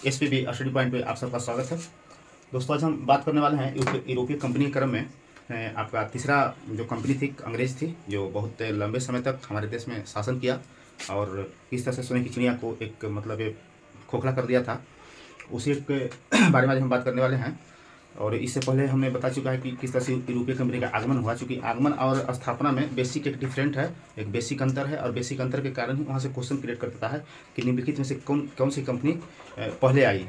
SPB study point पे आप सबका स्वागत है। दोस्तों, आज हम बात करने वाले हैं यूरोपीय कंपनी के क्रम में आपका तीसरा जो कंपनी थी, अंग्रेज थी, जो बहुत लंबे समय तक हमारे देश में शासन किया और किस तरह से सोने की चिड़िया को एक मतलब एक खोखला कर दिया था, उसी के बारे में आज हम बात करने वाले हैं। और इससे पहले हमने बता चुका है कि किस तरह से यूरोपीय कंपनी का आगमन हुआ। चूँकि आगमन और स्थापना में बेसिक एक डिफरेंट है, एक बेसिक अंतर है, और बेसिक अंतर के कारण ही वहाँ से क्वेश्चन क्रिएट कर देता है कि निम्नलिखित में से कौन सी कंपनी पहले आई,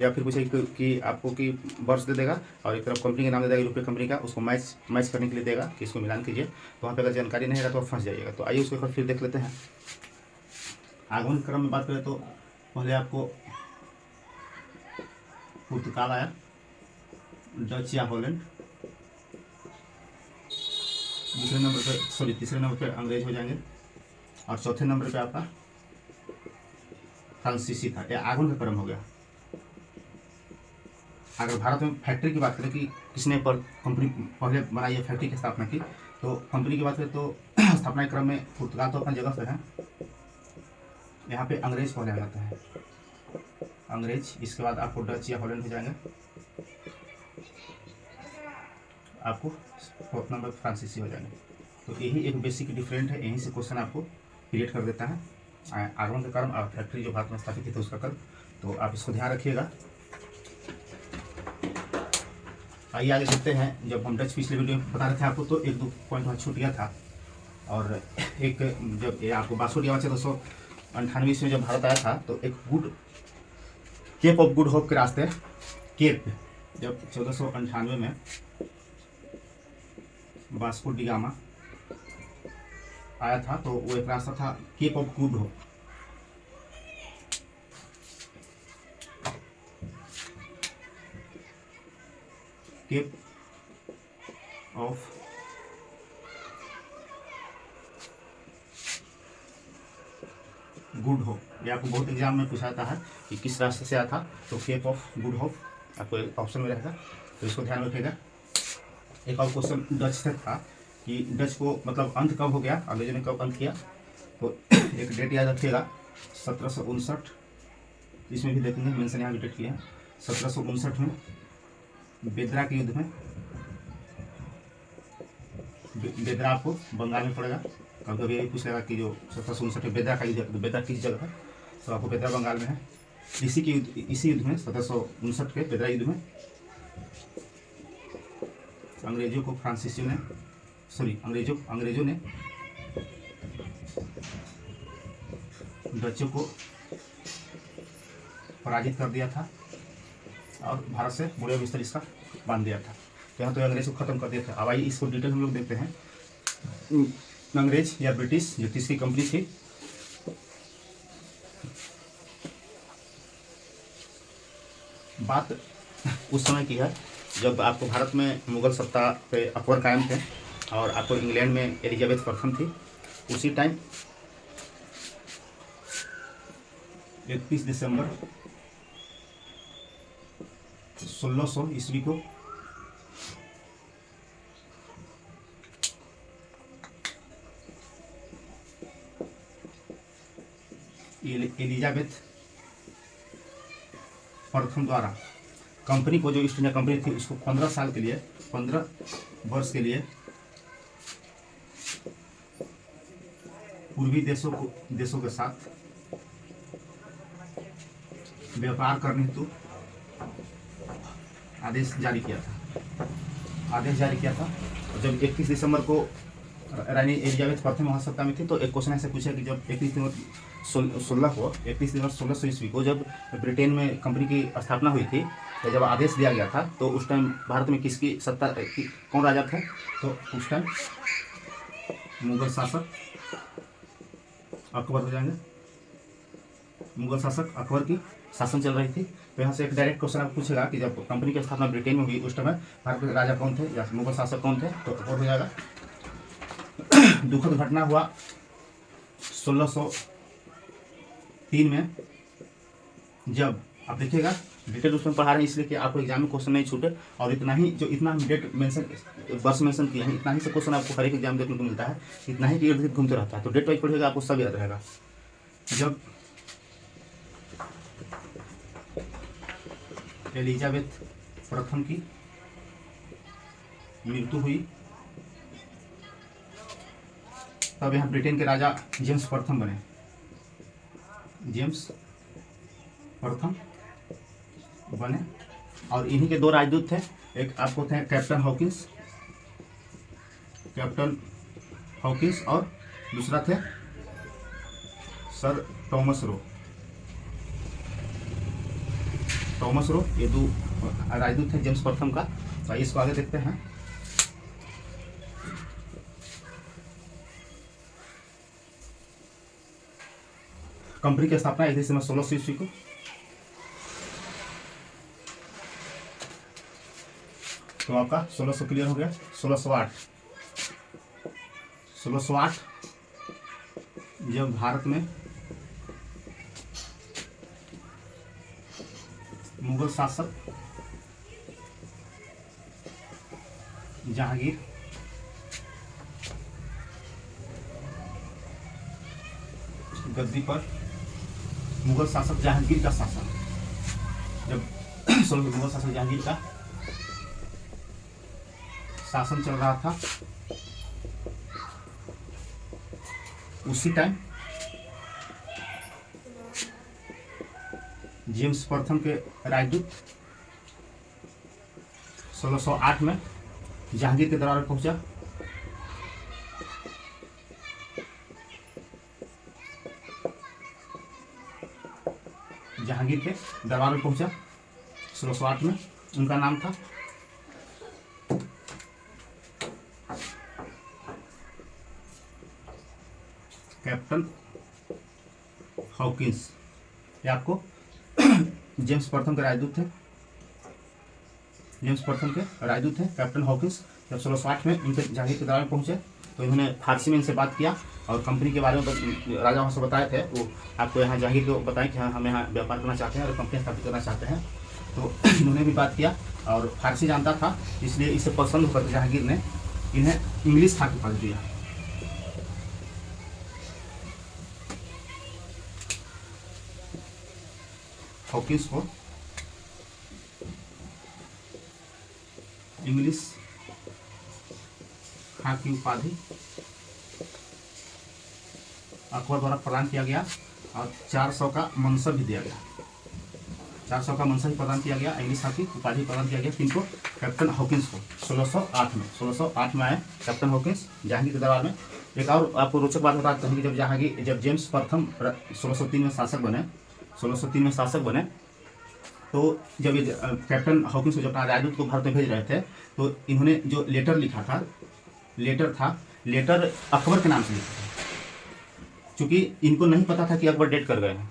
या फिर पूछे कि आपको कि वर्ष दे देगा और एक तरफ कंपनी का नाम दे देगा यूरोपीय कंपनी का, उसको मैच करने के लिए देगा कि इसको मिलान कीजिए। तो वहाँ पर अगर जानकारी नहीं रहेगा तो आप फंस जाइएगा। तो आइए उसको एक बार फिर देख लेते हैं। आगमन के क्रम में बात करें तो पहले आपको पुर्तगाल आया, डच या हॉलैंड, तीसरे नंबर पे अंग्रेज हो जाएंगे, और चौथे नंबर पे आपका फ्रांसीसी था। यह आगमन का क्रम हो गया। अगर भारत में फैक्ट्री की बात करें कि किसने पर कंपनी पहले बनाई है, फैक्ट्री की स्थापना की, तो कंपनी की बात करें तो स्थापना के क्रम में पुर्तगाल तो अपनी जगह पर है। यहाँ पे अंग्रेज पहले आ जाता है, अंग्रेज, इसके बाद आपको डच या हॉलैंड हो जाएंगे, आपको फोर्थ नंबर फ्रांसीसी हो जाएंगे। तो यही एक बेसिक डिफरेंट है, यहीं से क्वेश्चन आपको क्रिएट कर देता है आगमन के कारण और फैक्ट्री जो भारत में स्थापित थी तो उसका कल। तो आप इसको ध्यान रखिएगा। आइए आगे देखते हैं। जब हम डच पिछले वीडियो में बता रहे थे आपको, तो एक दो पॉइंट वहाँ छूट गया था। और एक जब ये आपको 62 या 298 में जब भारत आया था, तो एक केप ऑफ गुड होप के रास्ते, केप जब 1498 में वास्को डी गामा आया था, तो वो एक रास्ता था Cape of Good Hope. Cape of Good Hope, ये आपको बहुत एग्जाम में पूछा जाता है कि किस रास्ते से आया था। तो केप ऑफ गुड होप आपको एक ऑप्शन में रहेगा, तो इसको ध्यान रखिएगा। एक और क्वेश्चन डच से था कि डच को मतलब अंत कब हो गया, अंग्रेजों ने कब अंत किया। तो एक डेट याद रखिएगा, 1759, इसमें भी देखेंगे मेंशन यहाँ भी डेट किया है। 1759 में बेदरा के युद्ध में, बेदरा आपको बंगाल में पड़ेगा। कभी कभी यही पूछ लेगा कि जो 1759 में बेदरा का युद्ध है, तो बेदरा किस जगह है, तो आपको बेदरा बंगाल में है। इसी युद्ध में 1759 के बेदरा युद्ध में अंग्रेजों को फ्रांसीसियों ने अंग्रेजों ने डचों को पराजित कर दिया था और भारत से बुरे बिस्तर इसका बांध दिया था। तो यहाँ तो अंग्रेज को खत्म कर दिया था। अब आइए इसको डिटेल हम लोग देखते हैं। अंग्रेज या ब्रिटिश जो तीसरी कंपनी थी, बात उस समय की है जब आपको भारत में मुगल सत्ता पे अकबर कायम थे और आपको इंग्लैंड में एलिजाबेथ प्रथम थी। उसी टाइम 31 दिसंबर 1600 ईस्वी को एलिजाबेथ प्रथम द्वारा कंपनी को, जो ईस्ट इंडिया कंपनी थी, उसको 15 वर्ष के लिए पूर्वी देशों के साथ व्यापार करने हेतु आदेश जारी किया था। जब 31 दिसंबर को रानी एलिजाबेथ प्रथम वहाँ सत्ता में थी, तो एक क्वेश्चन ऐसे पूछा कि जब 31 दिसंबर 1600 ईस्वी को जब ब्रिटेन में कंपनी की स्थापना हुई थी, तो जब आदेश दिया गया था, तो उस टाइम भारत में किसकी सत्ता, कौन राजा थे, तो उस टाइम मुगल शासक अकबर हो जाएंगे। मुगल शासक अकबर की शासन चल रही थी। तो यहाँ से एक डायरेक्ट क्वेश्चन आपको पूछेगा कि जब कंपनी की स्थापना ब्रिटेन में हुई, उस टाइम भारत के राजा कौन थे या मुगल शासक कौन थे, तो अकबर हो जाएगा। दुखद घटना हुआ 1603 में, जब आप देखिएगा डिटेल उसमें पढ़ा रहे हैं इसलिए कि आपको एग्जाम में क्वेश्चन नहीं छूटे। और इतना हम डेट मेंशन, वर्ष मेंशन किए हैं, इतना ही से क्वेश्चन आपको हर एक एग्जाम देखने को मिलता है, इतना ही कि इर्द गिर्द घूमते रहता है। तो डेट वाइज पढ़िएगा, आपको सब याद रहेगा। जब एलिजाबेथ प्रथम की मृत्यु हुई। तब यहाँ ब्रिटेन के राजा जेम्स प्रथम बने। जेम्स प्रथम बने और इन्हीं के दो राजदूत थे। एक आपको थे कैप्टन हॉकिंस और दूसरा थे सर टॉमस रो। ये दो राजदूत थे जेम्स प्रथम का। तो इसको आगे देखते हैं। कंपनी की स्थापना 1 दिसंबर 1600 ईस्वी को। तो आपका 1600 क्लियर हो गया। 1608 जब भारत में मुगल शासक जहांगीर गद्दी पर, मुगल शासक जहांगीर का शासन जब मुगल शासक जहांगीर का शासन चल रहा था, उसी टाइम जेम्स प्रथम के राजदूत 1608 में जहांगीर के दरबार में पहुंचा। जहांगीर के दरबार में पहुंचा 1608 में। उनका नाम था कैप्टन हॉकिंस। ये आपको जेम्स प्रथम के राजदूत थे। कैप्टन हॉकिंस जब 1608 में इनके जहांगीर के दरबार में पहुंचे तो इन्होंने फारसी में इनसे बात किया और कंपनी के बारे में राजा वहाँ से बताए थे। वो आपको यहाँ जहांगीर को बताएं कि हाँ हम यहाँ व्यापार करना चाहते हैं और कंपनी स्थापित करना चाहते हैं। तो इन्होंने भी बात किया और फारसी जानता था, इसलिए इसे पसंद होकर जहांगीर ने इन्हें इंग्लिश था के पद दिया। हॉकिंस को इंग्लिश खां की उपाधि अकबर द्वारा प्रदान किया गया और 400 का मनसब भी दिया गया। 400 का मनसब भी प्रदान किया गया, इंग्लिश खां की उपाधि प्रदान किया गया। किनको? कैप्टन हॉकिंस को 1608 में आए कैप्टन हॉकिंस जहांगीर के दरबार में। एक और आपको रोचक बात बताते हैं कि जब जेम्स प्रथम 1603 में शासक बने तो जब ये कैप्टन हॉकिंस को जब अपना राजदूत को भारत में भेज रहे थे तो इन्होंने जो लेटर लिखा था, लेटर अकबर के नाम से लिखा था। क्योंकि इनको नहीं पता था कि अकबर डेट कर गए हैं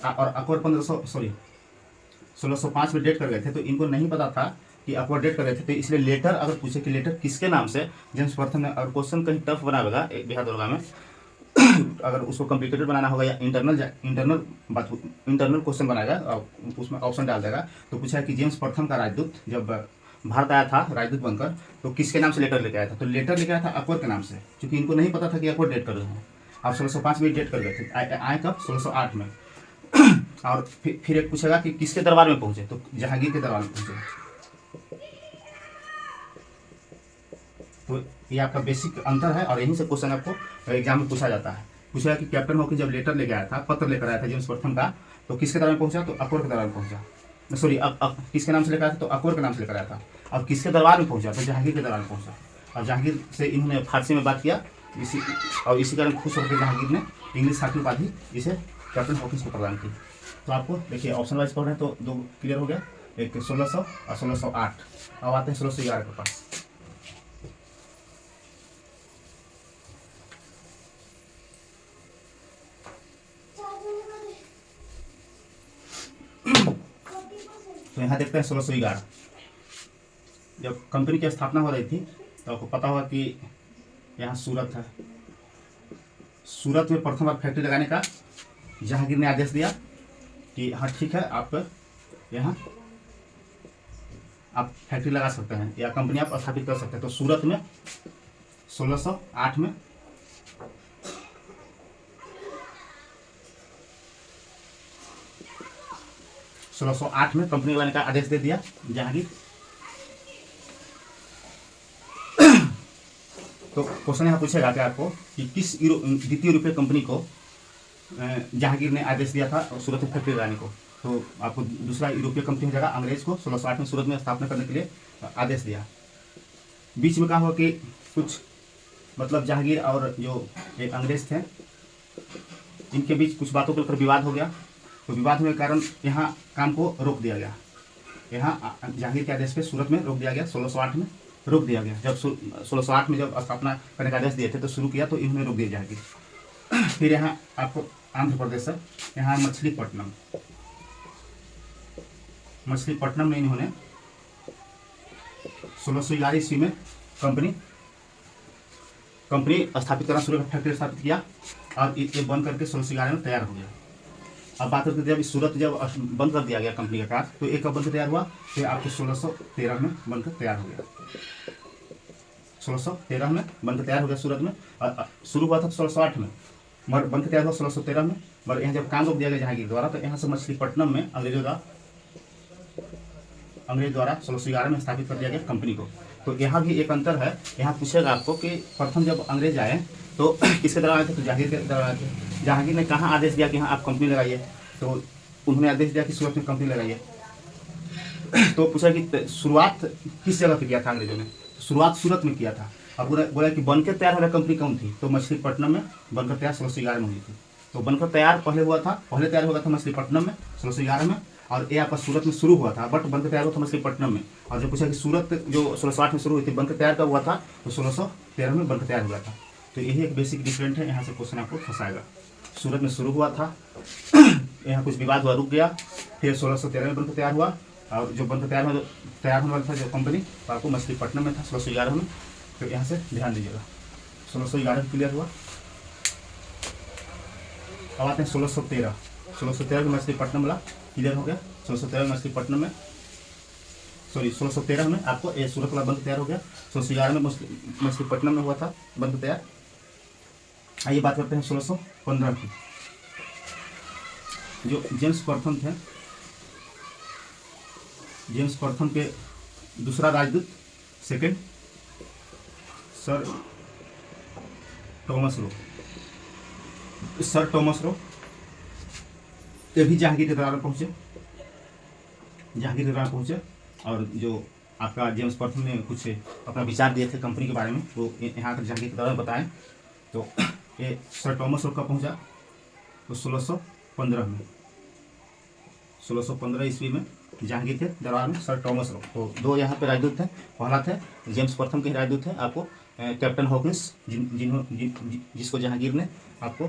और अकबर 1605 में डेट कर गए थे, तो इनको नहीं पता था कि अकबर डेट कर गए थे। तो इसलिए लेटर अगर पूछे कि लेटर किसके नाम से, जेम्स प्रथम ने, और क्वेश्चन कहीं टफ बनाएगा बिहार दरोगा में अगर उसको कॉम्प्लिकेटेड बनाना होगा या इंटरनल क्वेश्चन बनाएगा और उसमें ऑप्शन डाल देगा, तो पूछा कि जेम्स प्रथम का राजदूत जब भारत आया था राजदूत बनकर तो किसके नाम से लेटर लेके आया था। तो लेटर लेके आया था अकबर के नाम से, क्योंकि इनको नहीं पता था कि अकबर डेट कर रहे हैं। अब 1605 में डेट कर गए थे, आए कब? 1608 में। और फिर एक पूछेगा कि किसके दरबार में पहुंचे, तो जहांगीर के दरबार में पहुंचे। तो ये आपका बेसिक अंतर है और यहीं से क्वेश्चन आपको एग्जाम में पूछा जाता है। पूछा कि कैप्टन हॉकिंस जब लेटर लेके आया था, पत्र लेकर आया था जेम्स प्रथम का, तो किसके दरबार में पहुंचा? तो अकबर के दरबार में पहुंचा। सॉरी, किसके नाम से लेकर आया था? तो अकबर के नाम से लेकर आया था। अब किसके दरबार में पहुंचा? तो जहांगीर के दरबार में पहुंचा। और जहांगीर से इन्होंने फारसी में बात किया, इसी कारण खुश होकर जहांगीर ने इंग्लिश खां की उपाधि इसे कैप्टन हॉकिंस को प्रदान की। तो आपको देखिए ऑप्शन वाइज पढ़ रहे हैं तो दो क्लियर हो गया, एक 1600 और 1608। अब आते हैं 1611 के पास। तो यहाँ देखते हैं 1611 जब कंपनी की स्थापना हो रही थी तो आपको पता होगा कि यहाँ सूरत है। सूरत में प्रथम बार फैक्ट्री लगाने का जहांगीर ने आदेश दिया कि हाँ ठीक है, आप यहाँ आप फैक्ट्री लगा सकते हैं या कंपनी आप स्थापित कर सकते हैं। तो सूरत में 1608 में 1608 में कंपनी लगाने का आदेश दे दिया जहांगीर। तो क्वेश्चन यहाँ पूछेगा कि आपको कि किस द्वितीय यूरोपीय कंपनी को जहांगीर ने आदेश दिया था सूरत में फैक्ट्री लगाने को। तो आपको दूसरा यूरोपीय कंपनी हो जाएगा अंग्रेज को 1608 में सूरत में स्थापना करने के लिए आदेश दिया। बीच में कहा हुआ कि कुछ मतलब जहांगीर और जो एक अंग्रेज थे इनके बीच कुछ बातों को लेकर विवाद हो गया। तो विवाद होने के कारण यहाँ काम को रोक दिया गया। यहाँ जहांगीर के आदेश पे सूरत में रोक दिया गया, 1608 में रोक दिया गया। जब 1608 में जब स्थापना करने का आदेश दिए थे तो शुरू किया तो इन्होंने रोक दिया जहांगीर। फिर यहाँ आपको आंध्र प्रदेश है, यहाँ मछलीपट्टनम में इन्होंने 1611 ईस्वी में कंपनी स्थापित करना शुरू, फैक्ट्री स्थापित किया और ये बंद करके 1611 में तैयार हो गया। अब बात करते जब सूरत जब बंद कर दिया गया कंपनी का कार्य तो एक कब बंद तैयार हुआ, फिर आपको 1613 में बनकर तैयार हो गया। 1613 में बनकर तैयार हो गया सूरत में। शुरू हुआ था 1608 में मगर बनकर तैयार हुआ 1613 में। मगर यहाँ जब काम रोक दिया गया जहांगीर द्वारा तो यहाँ से मछलीपट्टनम में अंग्रेज द्वारा 1611 में स्थापित कर दिया गया कंपनी को। तो यहाँ भी एक अंतर है। यहाँ पूछेगा आपको कि प्रथम जब अंग्रेज आए तो किसके द्वारा आए थे, तो जहांगीर के द्वारा आए थे। जहांगीर ने कहाँ आदेश दिया कि हाँ आप कंपनी लगाइए, तो उन्होंने आदेश दिया कि सूरत में कंपनी लगाइए। तो पूछा कि शुरुआत किस जगह पे किया था अंग्रेजों ने, शुरुआत सूरत में किया था। अब बोला कि बनकर तैयार हो रहा कंपनी कौन थी, तो मछलीपट्टनम में बनकर तैयार 1611 में हुई थी। तो बनकर तैयार पहले तैयार हुआ था मछलीपट्टनम में 1611 में, और ये आपका सूरत में शुरू हुआ था बट बनकर तैयार हुआ था मछलीपट्टनम में। और जब पूछा कि सूरत जो 1608 में शुरू हुई थी बनकर तैयार कब हुआ था, तो 1613 में बनकर तैयार हुआ था। तो यही एक बेसिक डिफरेंट है, यहाँ से क्वेश्चन आपको फंसाएगा। सूरत में शुरू हुआ था, यहाँ कुछ विवाद हुआ, रुक गया, फिर 1613 में बनकर तैयार हुआ। और जो बनकर तैयार होने वाला था जो कंपनी तो आपको मछलीपट्टनम में था 1611 में। तो यहाँ से ध्यान दीजिएगा 1611 क्लियर हुआ। अब आते हैं 1613 में मछलीपट्टनम वाला क्लियर हो गया। 1613 में मछलीपट्टनम में 1613 में आपको ये सूरत वाला बंद तैयार हो गया। 1611 में मछलीपट्टनम में हुआ था बंद तैयार। आइए बात करते हैं 1615 की। जो जेम्स प्रथम थे, जेम्स प्रथम के दूसरा राजदूत सेकंड सर टॉमस रो ये भी जहांगीर के दरबार पहुंचे। और जो आपका जेम्स प्रथम ने कुछ अपना विचार दिए थे कंपनी के बारे में, वो यहाँ तक जहांगीर के दरबार में बताएं। तो ये सर टॉमस रो कब पहुंचा, तो 1615 ईस्वी में जहांगीर के दरबार में सर टॉमस रो। तो दो यहाँ पे राजदूत थे, पहला थे जेम्स प्रथम के राजदूत थे आपको कैप्टन हॉकिंस, जिसको जहांगीर ने आपको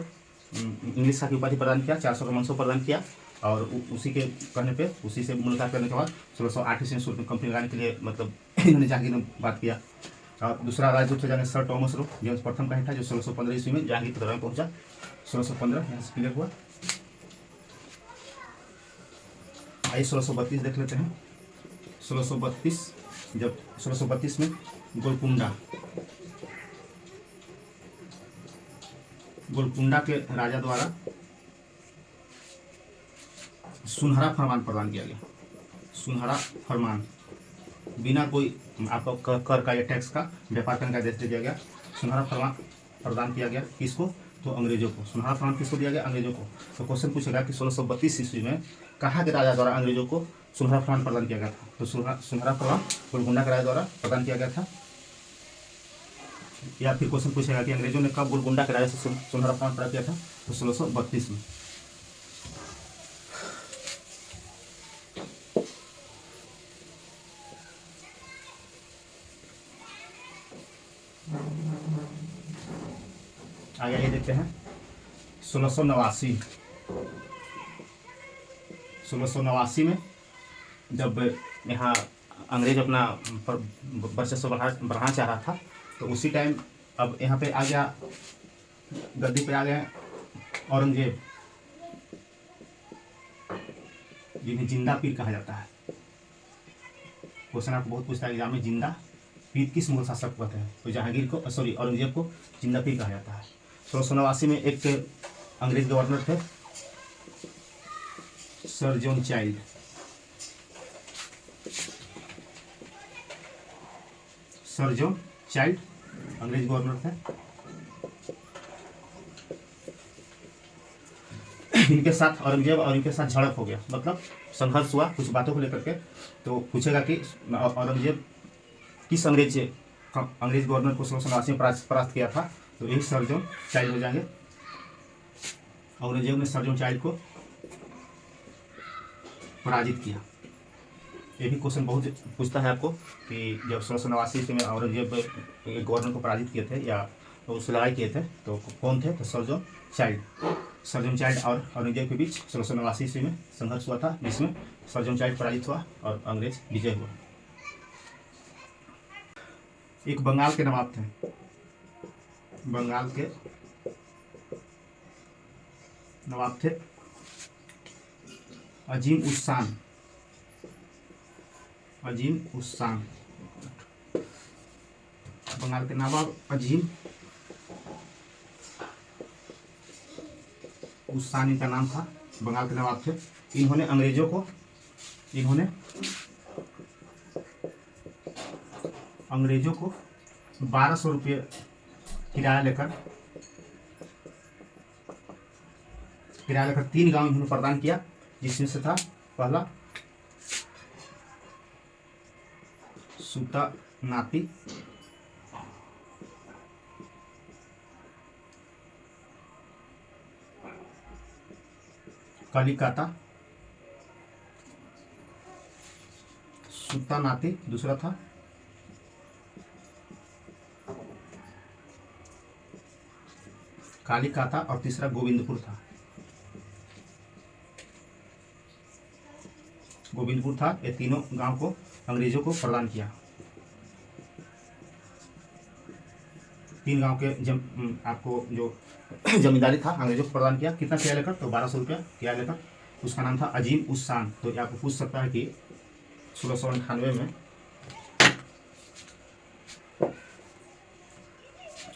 इंग्लिश का उपाधि प्रदान किया, 400 का मनसब प्रदान किया। और उसी के कहने पे उसी से मुलाकात करने के बाद 1608 ईस्वी में सूरत में कंपनी लगाने के लिए मतलब इन्होंने जहांगीर ने बात किया। और दूसरा राजदूत जाने सर टॉमस रो, जेम्स प्रथम का ही था, जो 1615 ईस्वी में जहांगीर के दरबार में पहुंचा। 1615 यहाँ से क्लियर हुआ। आइए 1632 देख लेते हैं। 1632 में गोलकुंडा के राजा द्वारा सुनहरा फरमान प्रदान किया गया। सुनहरा फरमान, बिना कोई आपको कर का या टैक्स का व्यापार करने का आदेश दिया गया। सुनहरा फरमान प्रदान किया गया किसको, तो अंग्रेजों को। सुनहरा फरमान किसको दिया गया, अंग्रेजों को। तो क्वेश्चन पूछेगा कि 1632 ईस्वी में कहाँ के राजा द्वारा अंग्रेजों को सुनहरा फरमान प्रदान किया गया था, तो सुनहरा फरमान गोलकुंडा के राजा द्वारा प्रदान किया गया था। या फिर क्वेश्चन पूछेगा कि अंग्रेजों ने कब गोलकुंडा के राजा से सुनहरा फरमान प्रदान किया था, तो 1632 में। आगे ये देखते हैं 1689 में जब यहाँ अंग्रेज अपना वर्चस्व बढ़ाना चाह रहा था, तो उसी टाइम अब यहाँ पे आ गया, गद्दी पे आ गए औरंगजेब, जिन्हें जिंदा पीर कहा जाता है। क्वेश्चन आपको बहुत पूछता है एग्जाम में, जिंदा पीर किस मुगल शासक को कहते हैं, तो जहांगीर को औरंगजेब को जिंदा पीर कहा जाता है। 1689 में एक अंग्रेज गवर्नर थे sir John child, sir John child अंग्रेज गवर्नर थे। इनके साथ औरंगजेब और इनके साथ झड़प हो गया, मतलब संघर्ष हुआ कुछ बातों को लेकर के। तो पूछेगा कि औरंगजेब किस अंग्रेज गवर्नर को 1689 में परास्त किया था, तो यही सर जॉन चाइल्ड हो जाएंगे। औरंगजेब ने सर जॉन चाइल्ड को पराजित किया। ये भी क्वेश्चन बहुत पूछता है आपको कि जब 1689 में औरंगजेब एक गवर्नर को पराजित किए थे या तो उससे लड़ाई किए थे तो कौन थे, तो सर जॉन चाइल्ड और औरंगजेब के बीच 1689 में संघर्ष हुआ था, जिसमें सर जॉन चाइल्ड पराजित हुआ और अंग्रेज विजय हुआ। एक बंगाल के नवाब थे, बंगाल के नवाब थे अजीम उस शान। बंगाल के नवाब अजीम उस शान इनका नाम था, बंगाल के नवाब थे। इन्होंने अंग्रेजों को 1200 रुपये किराया लेकर 3 गांव इन्होंने प्रदान किया, जिसमें से था पहला सूतानाती, कलिकाता, सूतानाती, दूसरा था कालीकाता और तीसरा गोविंदपुर था। ये तीनों गांव को अंग्रेजों को प्रदान किया। 3 गांव के आपको जो जमींदारी था अंग्रेजों को प्रदान किया। कितना किराया लेकर, तो 1200 रुपया किराया लेकर। उसका नाम था अजीम उस शान। तो ये आपको पूछ सकता है कि 1698 में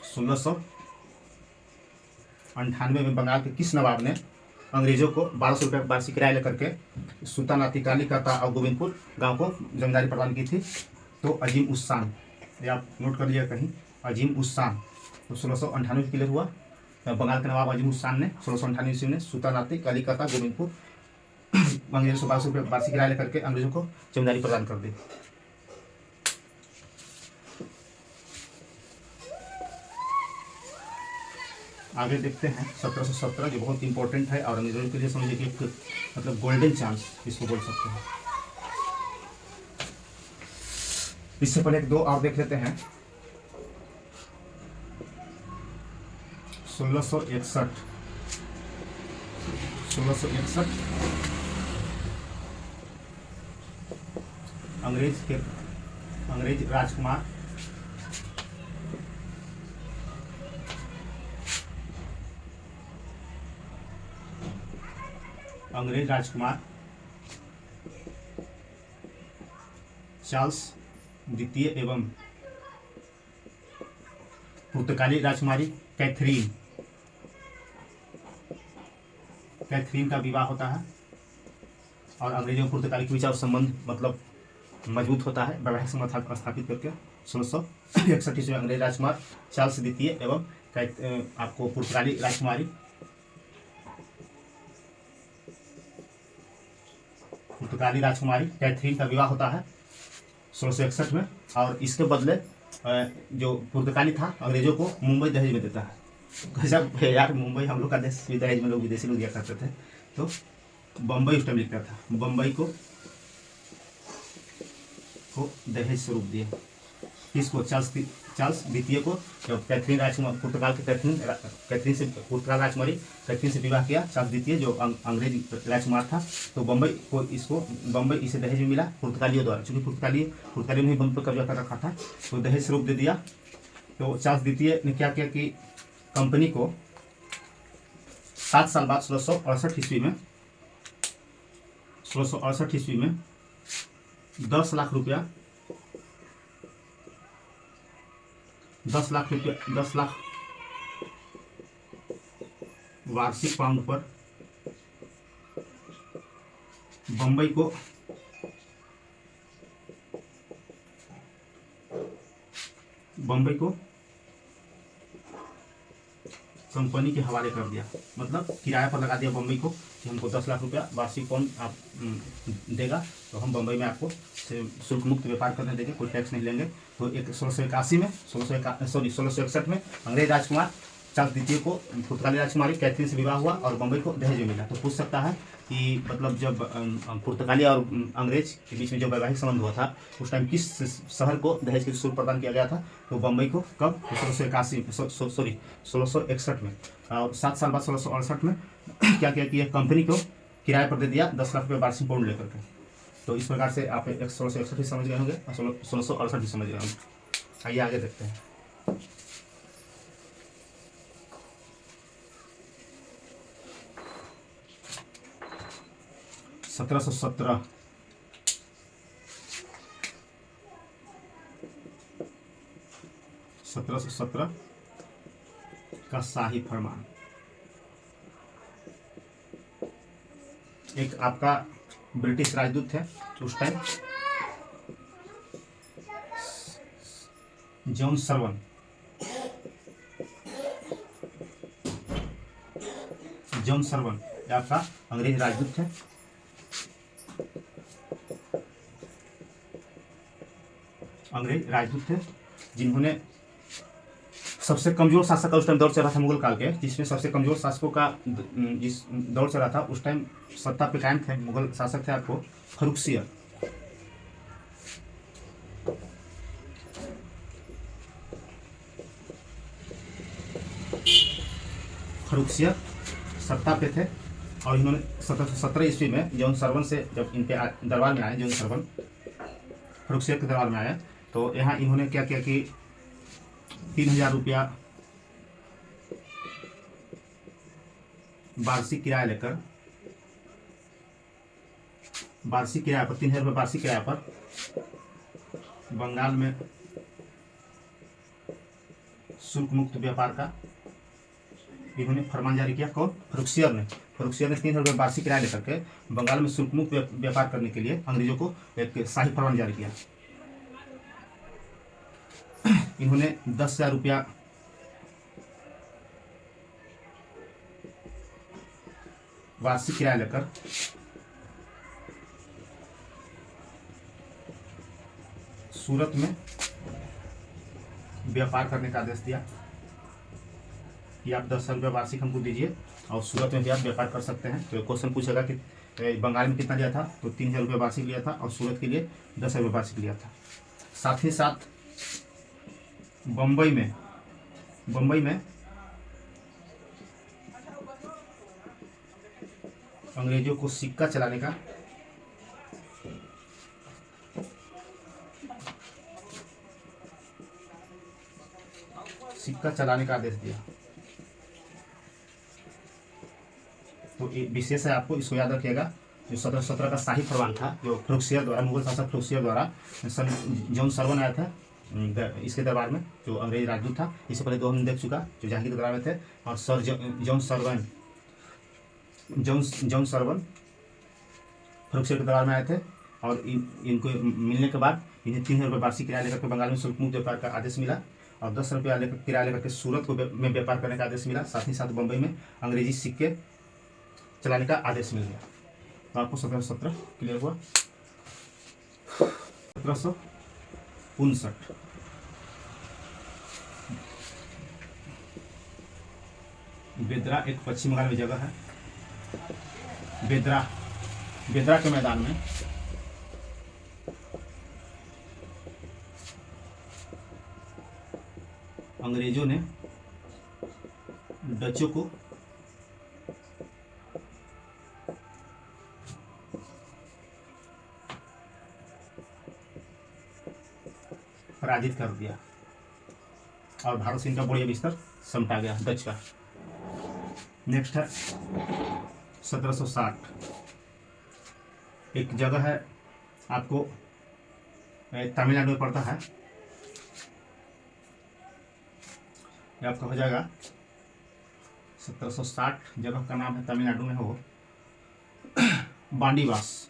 1698 में बंगाल के किस नवाब ने अंग्रेजों को 1200 रुपये वार्षिक किराया लेकर के सूतानाती, कालीकाता और गोविंदपुर गांव को जमींदारी प्रदान की थी, तो अजीम उस शान। ये आप नोट कर लीजिएगा कहीं, अजीम उस शान। तो 1698 में क्लियर हुआ। बंगाल के नवाब अजीम उस शान ने 1698 ईस्वी में सूतानाती, कालीकाता, गोविंदपुर अंग्रेजों से 1200 रुपये वार्षिक किराया लेकर के अंग्रेजों को जमींदारी प्रदान कर दी। आगे देखते हैं 1717, जो बहुत इंपॉर्टेंट है और अंग्रेजों के लिए समझिए कि एक मतलब गोल्डन चांस इसको बोल सकते हैं। इससे पहले 2 और देख लेते हैं। 1661 अंग्रेज राजकुमार चार्ल्स द्वितीय एवं पुर्तगाली राजकुमारी कैथरीन का विवाह होता है और अंग्रेजों पुर्तगाली के बीच संबंध मतलब मजबूत होता है, वैवाहिक संबंध स्थापित करके 1661 ईस्वी में अंग्रेज राजकुमार चार्ल्स द्वितीय एवं आपको पुर्तगाली राजकुमारी कैथरीन का विवाह होता है 1661 में। और इसके बदले जो पुर्तगाली था अंग्रेजों को मुंबई दहेज में देता है। गजब यार, मुंबई हम लोग का देश भी दहेज में लोग विदेशी लोग दिया करते थे। तो बम्बई उस टाइम लिखता था, बम्बई को दहेज स्वरूप दिया। किसको, चार्ल्स द्वितीय को। जब कैथरीन राजकुमार पुर्तगाल के पुर्तगाल राजकुमारी कैथरीन से विवाह किया चार्ल्स द्वितीय जो अंग्रेज राजकुमार था, तो बम्बई इसे दहेज में मिला पुर्तगालियों द्वारा, क्योंकि पुर्तगालियों ने बम्बई पर कब्जा कर रखा था, तो दहेज स्वरूप दे दिया। तो चार्ल्स द्वितीय ने क्या किया कि कंपनी को 7 साल बाद 1668 ईस्वी में 10 लाख वार्षिक पाउंड पर बम्बई को बम्बई को कंपनी के हवाले कर दिया, मतलब किराए पर लगा दिया बम्बई को कि हमको 10 लाख रुपया वार्षिक कौन आप देगा, तो हम बम्बई में आपको शुल्क मुक्त व्यापार करने देंगे, कोई टैक्स नहीं लेंगे। तो एक 1681 में 1661 में अंग्रेज राजकुमार चार्ल्स द्वितीय को पुर्तगाली राजकुमारी कैथरीन से विवाह हुआ और बम्बई को दहेज में मिला। तो पूछ सकता है कि मतलब जब पुर्तगाली और अंग्रेज के बीच में जो वैवाहिक संबंध हुआ था उस टाइम किस शहर को दहेज के शुल्क प्रदान किया गया था, तो बम्बई को। कब? 1661 में। और 7 साल बाद 1668 में क्या किया कि कंपनी को किराए पर दे दिया 10 लाख रुपये वार्षिक बॉन्ड लेकर के। तो इस प्रकार से आप 1661 भी समझ गए होंगे और 1668 भी समझ गए होंगे। आइए आगे देखते हैं। सत्रह सौ 1717 का शाही फरमान। एक आपका ब्रिटिश राजदूत थे उस time, John servant. John servant आपका अंग्रेज राजदूत थे। जिन्होंने सबसे कमजोर शासक का उस टाइम दौर चल रहा था मुगल काल के, जिसमें सबसे कमजोर शासकों का जिस दौर चल रहा था उस टाइम सत्ता पे कायम थे मुगल शासक थे आपको फर्रुखसियर। फर्रुखसियर सत्ता पे थे और इन्होंने 1717 ईस्वी में जॉन सर्वन से जब इनके दरबार में आए, जॉन सर्वन फर्रुखसियर के दरबार में आए, तो यहाँ इन्होंने क्या किया कि 3000 रुपया वार्षिक किराया लेकर, वार्षिक किराया पर 3000 रुपये वार्षिक किराया पर बंगाल में शुल्क मुक्त व्यापार का इन्होंने फरमान जारी किया। कौन? फर्रुखसियर ने 3000 रुपये वार्षिक किराया लेकर के बंगाल में शुल्क मुक्त व्यापार करने के लिए अंग्रेजों को एक शाही फरमान जारी किया। इन्होंने 10,000 रुपया वार्षिक किराया लेकर सूरत में व्यापार करने का आदेश दिया कि आप 10,000 रुपया वार्षिक हमको दीजिए और सूरत में भी आप व्यापार कर सकते हैं। तो क्वेश्चन पूछेगा कि बंगाल में कितना लिया था, तो 3000 रुपये वार्षिक लिया था और सूरत के लिए 10,000 रुपये वार्षिक लिया था। साथ ही साथ बम्बई में अंग्रेजों को सिक्का चलाने का आदेश दिया। तो ये विशेष है, आपको इसको याद रखिएगा। जो 1717 का शाही फरमान था, जो फर्रुखसियर द्वारा, मुगल शासक फर्रुखसियर द्वारा जॉन सर्वन आया था इसके दरबार में, जो अंग्रेज राजदूत था। इससे पहले तो हम देख चुका, जो जहांगीर के दरबार में थे। और सर जॉन सर्वन फर्रुखसियर के दरबार में आए थे और इनको मिलने के बाद इन्हें 3000 रुपये वार्षिक किराया लेकर के बंगाल में शुल्क मुक्त व्यापार का आदेश मिला और 10 रुपया लेकर किराया लेकर के सूरत में व्यापार करने का आदेश मिला। साथ ही साथ बम्बई में अंग्रेजी सिक्के चलाने का आदेश मिल गया। तो आपको 1717 क्लियर हुआ। 1759 बेदरा एक पश्चिम बंगाल में जगह है। बेदरा के मैदान में अंग्रेजों ने डचों को पराजित कर दिया और भारत से इनका बढ़िया बिस्तर समटा गया डच का। नेक्स्ट है 1760। एक जगह है आपको तमिलनाडु में पड़ता है, ये आपका हो जाएगा 1760। जगह का नाम है तमिलनाडु में हो बांडीवास।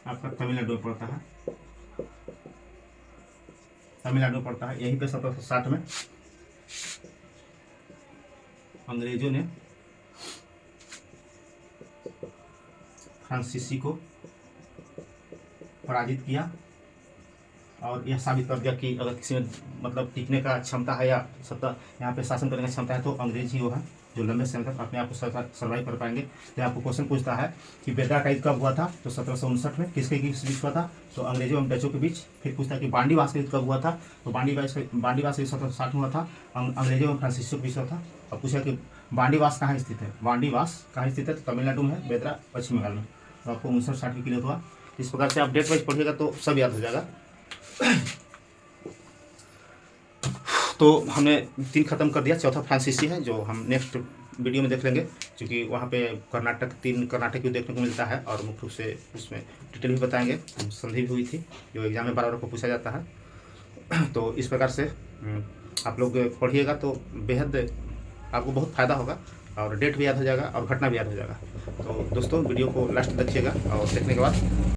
आपका तमिलनाडु में पड़ता है, तमिलनाडु में पड़ता है। यहीं पे 1760 में अंग्रेजों ने फ्रांसीसी को पराजित किया और यह साबित कर दिया कि अगर किसी में मतलब टिकने का क्षमता है या सत्ता यहाँ पे शासन करने का क्षमता है तो अंग्रेज ही वो है जो लंबे समय तक अपने आप को सर्वाइव कर पाएंगे। तो आपको क्वेश्चन पूछता है कि बेदरा का युद्ध कब हुआ था, तो 1759 में। किसके बीच हुआ था, तो अंग्रेजों एवं डचों के बीच। फिर पूछता है कि बांडीवास का युद्ध कब हुआ था, तो बांडीवास का युद्ध 1760 में हुआ था, अंग्रेजों एवं फ्रांसीसियों के बीच हुआ था। और पूछा कि बांडीवास कहाँ स्थित है, बांडीवास कहाँ स्थित है, तो तमिलनाडु में है, बेदरा पश्चिम बंगाल में। तो आपको 5960 की क्लियर हुआ। इस प्रकार से आप डेट वाइज पढ़िएगा तो सब याद हो जाएगा। तो हमने 3 खत्म कर दिया, चौथा फ्रांसीसी है जो हम नेक्स्ट वीडियो में देख लेंगे, क्योंकि वहाँ पे कर्नाटक 3 कर्नाटक भी देखने को मिलता है और मुख्य रूप से उसमें डिटेल भी बताएंगे। संधि भी हुई थी जो एग्जाम में बार-बार को पूछा जाता है। तो इस प्रकार से आप लोग पढ़िएगा तो बेहद आपको बहुत फ़ायदा होगा और डेट भी याद हो जाएगा और घटना भी याद हो जाएगा। तो दोस्तों वीडियो को लास्ट तक देखिएगा और देखने के बाद